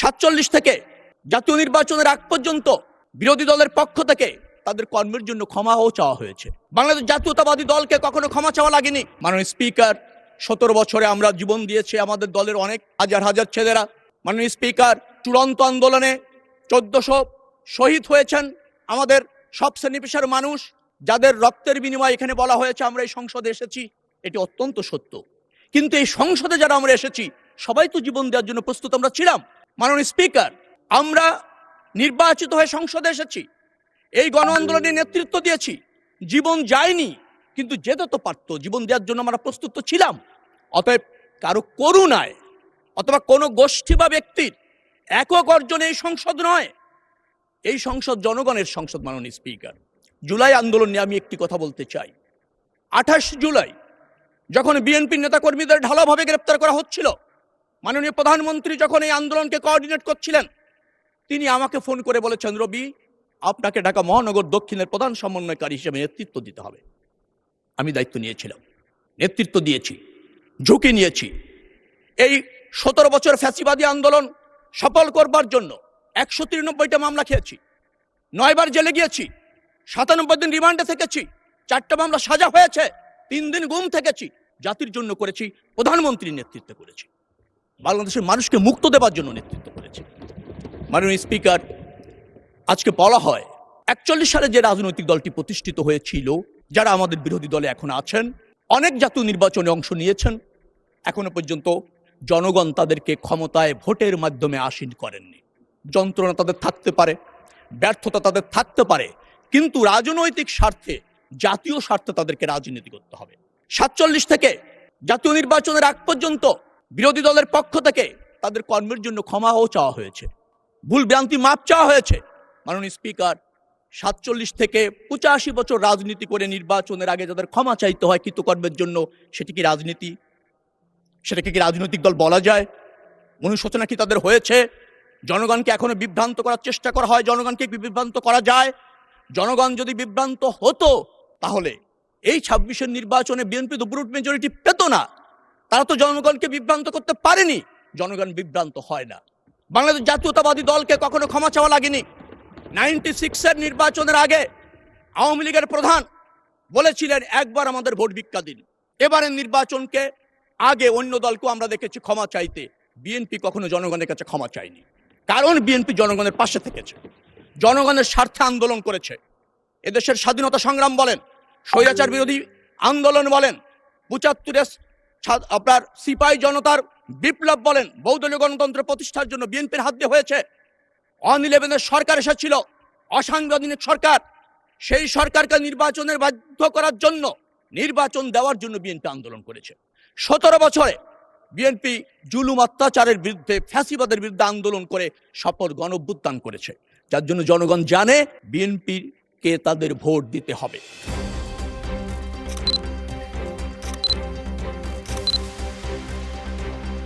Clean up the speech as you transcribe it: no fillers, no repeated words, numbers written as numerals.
47 থেকে জাতীয় নির্বাচনের আগ পর্যন্ত বিরোধী দলের পক্ষ থেকে তাদের কর্মের জন্য ক্ষমাও চাওয়া হয়েছে। বাংলাদেশ জাতীয়তাবাদী দলকে কখনো ক্ষমা চাওয়া লাগেনি। মাননীয় স্পিকার, 17 বছরে আমরা জীবন দিয়েছি আমাদের দলের অনেক হাজার হাজার ছেলেরা। মাননীয় স্পিকার, চূড়ান্ত আন্দোলনে 1400 শহীদ হয়েছেন আমাদের সব শ্রেণী পেশার মানুষ, যাদের রক্তের বিনিময়ে এখানে বলা হয়েছে আমরা এই সংসদে এসেছি। এটি অত্যন্ত সত্য। কিন্তু এই সংসদে যারা আমরা এসেছি সবাই তো জীবন দেওয়ার জন্য প্রস্তুত আমরা ছিলাম। মাননীয় স্পিকার, আমরা নির্বাচিত হয়ে সংসদে এসেছি, এই গণ আন্দোলনের নেতৃত্ব দিয়েছি, জীবন যায়নি কিন্তু যেতে তো পারতো, জীবন দেওয়ার জন্য আমরা প্রস্তুত তো ছিলাম। অতএব কারো করুণায় অথবা কোনো গোষ্ঠী বা ব্যক্তির একক অর্জনে এই সংসদ নয়, এই সংসদ জনগণের সংসদ। মাননীয় স্পিকার, জুলাই আন্দোলন নিয়ে আমি একটি কথা বলতে চাই। 28 জুলাই যখন বিএনপির নেতাকর্মীদের ঢালাওভাবে গ্রেপ্তার করা হচ্ছিল, মাননীয় প্রধানমন্ত্রী যখন এই আন্দোলনকে কোঅর্ডিনেট করছিলেন, তিনি আমাকে ফোন করে বলেছেন, রবি, আপনাকে ঢাকা মহানগর দক্ষিণের প্রধান সমন্বয়কারী হিসেবে নেতৃত্ব দিতে হবে। আমি দায়িত্ব নিয়েছিলাম, নেতৃত্ব দিয়েছি, ঝুঁকি নিয়েছি। এই 17 বছর ফ্যাসিবাদী আন্দোলন সফল করবার জন্য 193টা মামলা খেয়েছি, 9 বার জেলে গিয়েছি, 97 দিন রিমান্ডে থেকেছি, 4টা মামলা সাজা হয়েছে, 3 দিন গুম থেকেছি। জাতির জন্য করেছি, প্রধানমন্ত্রীর নেতৃত্বে করেছি, বাংলাদেশের মানুষকে মুক্ত দেবার জন্য নেতৃত্ব করেছি। মাননীয় স্পিকার, আজকে বলা হয় 41 সালে যে রাজনৈতিক দলটি প্রতিষ্ঠিত হয়েছিল, যারা আমাদের বিরোধী দলে এখন আছেন, অনেক জাতীয় নির্বাচনে অংশ নিয়েছেন, এখনো পর্যন্ত জনগণ তাদেরকে ক্ষমতায় ভোটের মাধ্যমে আসীন করেননি। যন্ত্রণা তাদের থাকতে পারে, ব্যর্থতা তাদের থাকতে পারে, কিন্তু রাজনৈতিক স্বার্থে, জাতীয় স্বার্থে তাদেরকে রাজনীতি করতে হবে। 47 থেকে জাতীয় নির্বাচনের আগ পর্যন্ত বিরোধী দলের পক্ষ থেকে তাদের কর্মের জন্য ক্ষমাও চাওয়া হয়েছে, ভুল ভ্রান্তি মাপ চাওয়া হয়েছে। মাননীয় স্পিকার, 47 থেকে 85 বছর রাজনীতি করে নির্বাচনের আগে যাদের ক্ষমা চাইতে হয় কৃতকর্মের জন্য, সেটি কি রাজনীতি? সেটাকে কি রাজনৈতিক দল বলা যায়? অনুশোচনা কি তাদের হয়েছে? জনগণকে এখনো বিভ্রান্ত করার চেষ্টা করা হয়, জনগণকে বিভ্রান্ত করা যায়? জনগণ যদি বিভ্রান্ত হতো তাহলে এই 26-এর নির্বাচনে বিএনপি তো ব্রুট মেজরিটি পেত না। তারা তো জনগণকে বিভ্রান্ত করতে পারেনি, জনগণ বিভ্রান্ত হয় না। বাংলাদেশ জাতীয়তাবাদী দলকে কখনো ক্ষমা চাওয়া লাগেনি। 96-এর নির্বাচনের আগে আওয়ামী লীগের প্রধান বলেছিলেন, একবার আমাদের ভোট ভিক্ষা দিন। এবারের নির্বাচনকে আগে অন্য দলকেও আমরা দেখেছি ক্ষমা চাইতে, বিএনপি কখনো জনগণের কাছে ক্ষমা চায়নি। কারণ বিএনপি জনগণের পাশে থেকেছে, জনগণের স্বার্থে আন্দোলন করেছে। এদেশের স্বাধীনতা সংগ্রাম বলেন, স্বৈরাচার বিরোধী আন্দোলন বলেন, 75 আপনার সিপাহী জনতার বিপ্লব বলেন, বহুদলীয় গণতন্ত্র প্রতিষ্ঠার জন্য বিএনপির হাত দিয়ে হয়েছে। 11-এর সরকার এসেছিল, অসাংবিধানিক সরকার, সেই সরকারকে নির্বাচনের বাধ্য করার জন্য, নির্বাচন দেওয়ার জন্য বিএনপি আন্দোলন করেছে। 17 বছরে বিএনপি জুলুম অত্যাচারের বিরুদ্ধে, ফ্যাসিবাদের বিরুদ্ধে আন্দোলন করে সফল গণঅভ্যুত্থান করেছে, যার জন্য জনগণ জানে বিএনপিকে তাদের ভোট দিতে হবে।